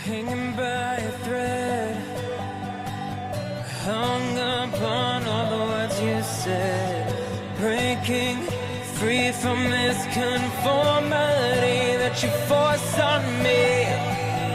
hanging by a thread, hung upon all the words you said, breaking free from this conformity that you force on me.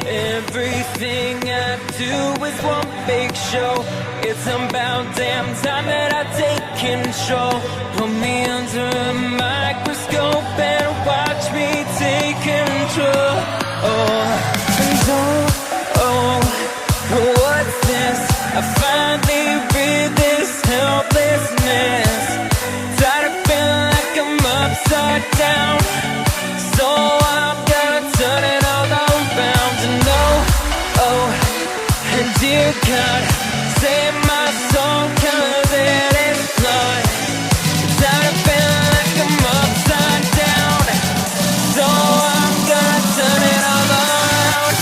Everything I do is one big show. It's about damn time that I take control. Put me under a microscope and watch me take control. What's this? I finally read this helplessness. Tired of feeling like I'm upside down, so I'm gonna turn it all around. And dear God, save my soul, 'cause it is flawed. Tired of feeling like I'm upside down, so I'm gonna turn it all around.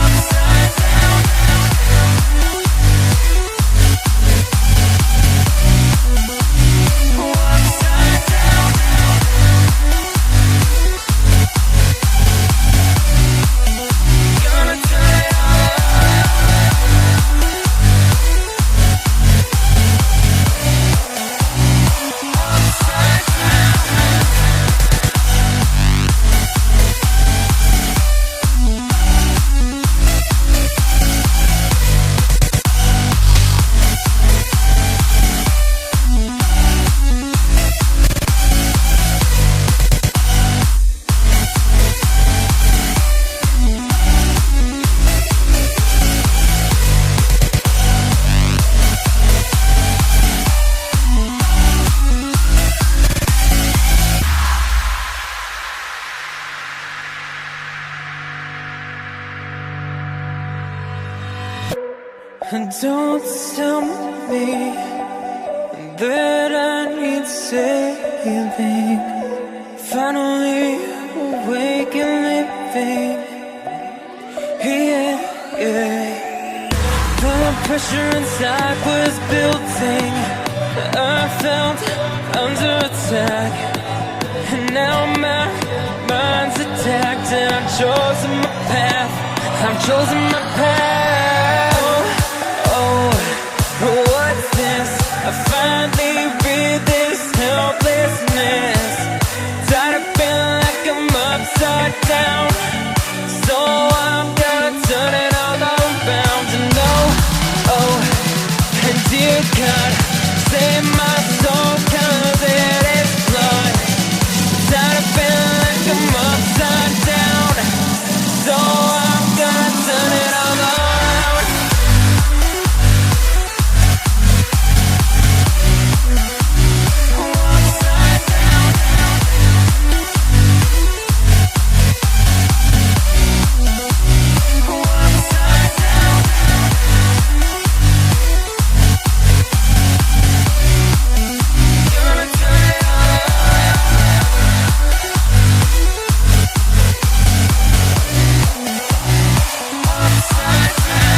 Upside down. Upside down. Gonna turn it all upside down. Don't tell me that I need saving. Finally awake and living. Yeah. The pressure inside was building. I felt under attack, and now my mind's attacked. And I've chosen my path. I've chosen my path. What's this? I finally read this helplessness. Tired of feeling like I'm upside down, so I'm gonna turn it all around. And dear God, save my soul, 'cause it is flawed. Tired of feeling like I'm upside down, so I'm gonna turn it all around. Upside down. Upside down. Gonna turn it all upside down.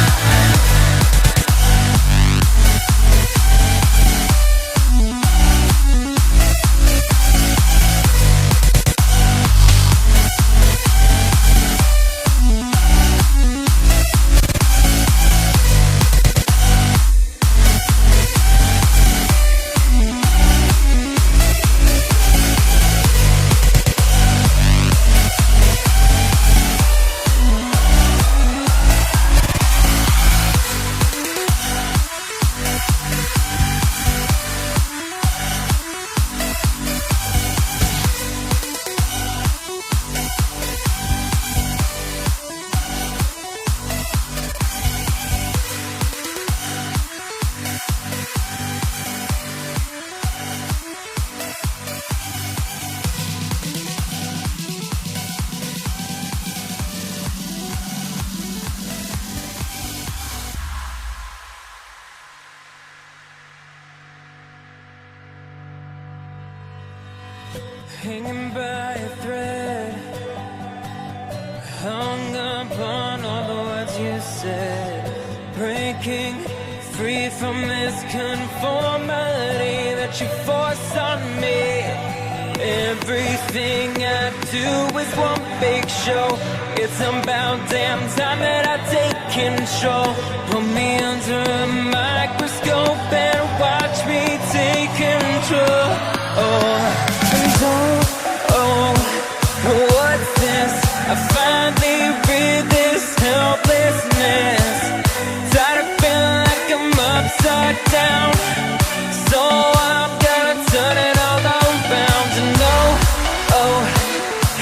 Hanging by a thread, hung upon all the words you said, breaking free from this conformity that you force on me. Everything I do is one big show. It's about damn time that I take control. Put me under a microscope and watch me take control. What's this? I finally read this helplessness. Tired of feeling like I'm upside down, so I'm gonna turn it all around.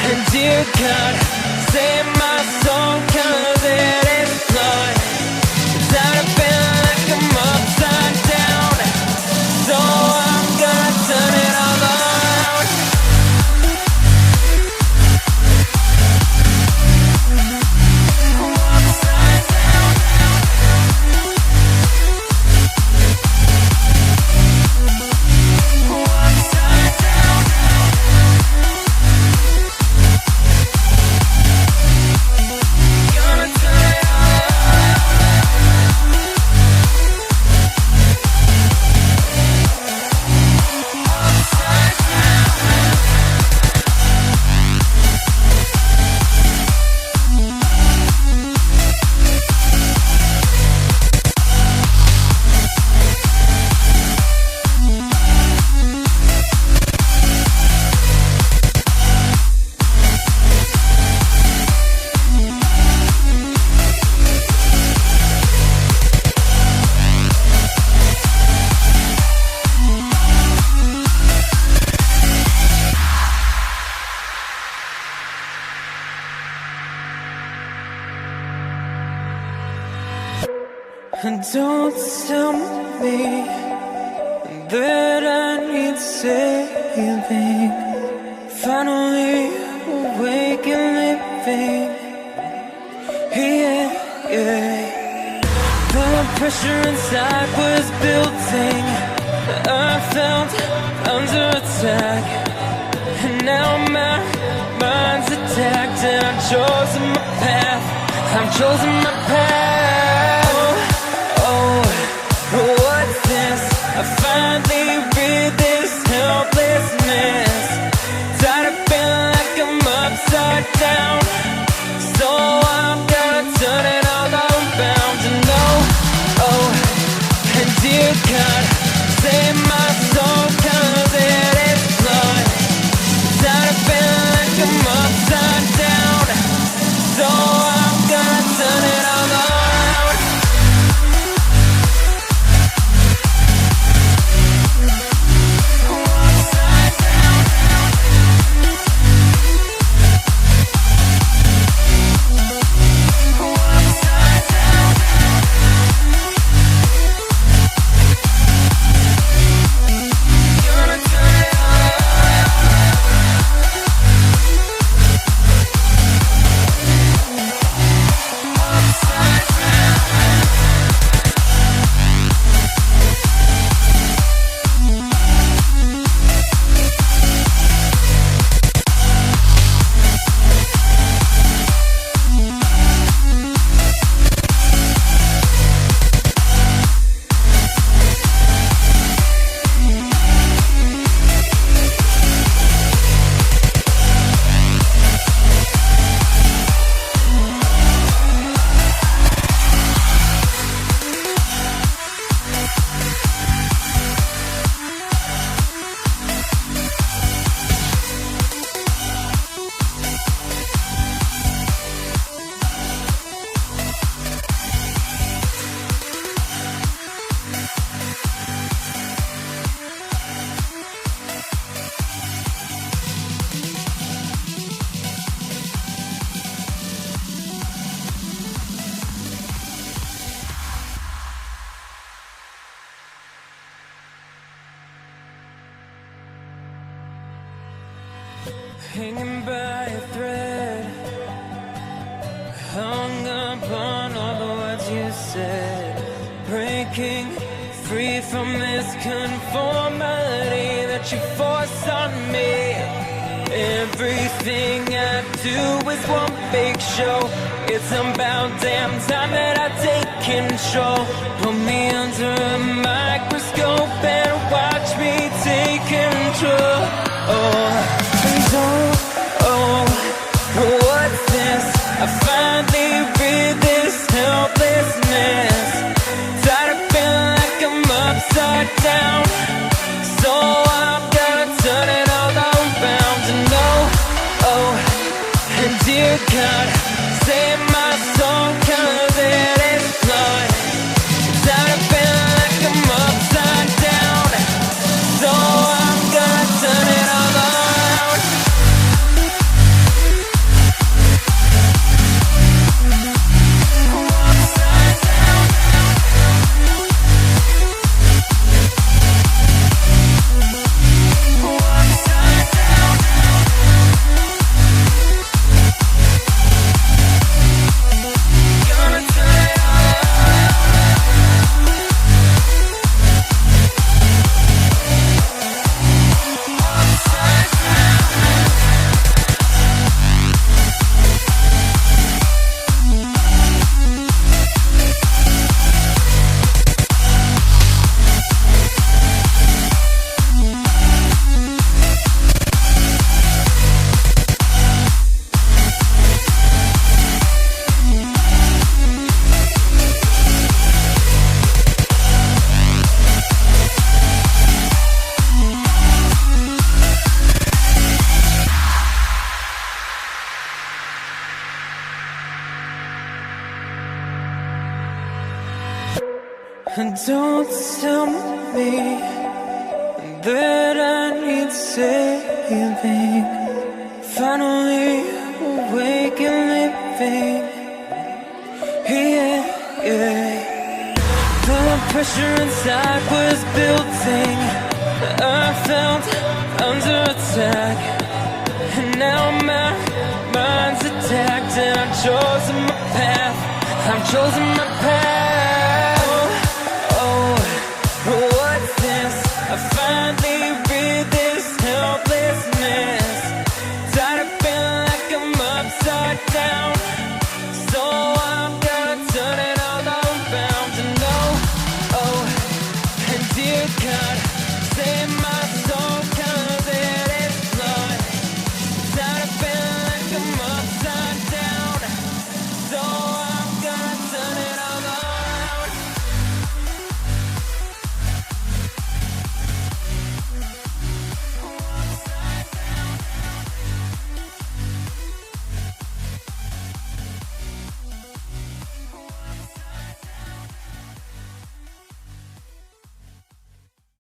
And dear God, save my soul, 'cause it is blood. Tired of feeling like I'm upside down, so I'm gonna turn it all around. Upside down. Upside down. Gonna turn it all upside down. Don't tell me that I need saving. Finally awake and living. Yeah. The pressure inside was building. I felt under attack, and now my mind's attacked. And I've chosen my path. I've chosen my path. What's this? I finally read this helplessness. Tired of feeling like I'm upside down, so I'm gonna turn it all around. And dear God, save my soul, 'cause it is blood. Tired of feeling like I'm upside down, so I'm gonna turn it all around. Upside down. Upside down. Gonna turn it all upside down. Hanging by a thread, hung upon all the words you said. Breaking free from this conformity that you force on me. Everything I do is one big show. It's about damn time that I take control. Put me under a microscope and watch me take control. down. So I'm gonna turn it all around. And oh, and dear God, save my soul, 'cause it is flawed. Tired of feeling like I'm upside down. So I'm gonna turn it all around. Upside down. Upside down. Gonna turn it all around. Upside down. And don't tell me that I need saving. Finally awake and living. Yeah. The pressure inside was building. I felt under attack, and now my mind's attacked. And I've chosen my path. I've chosen my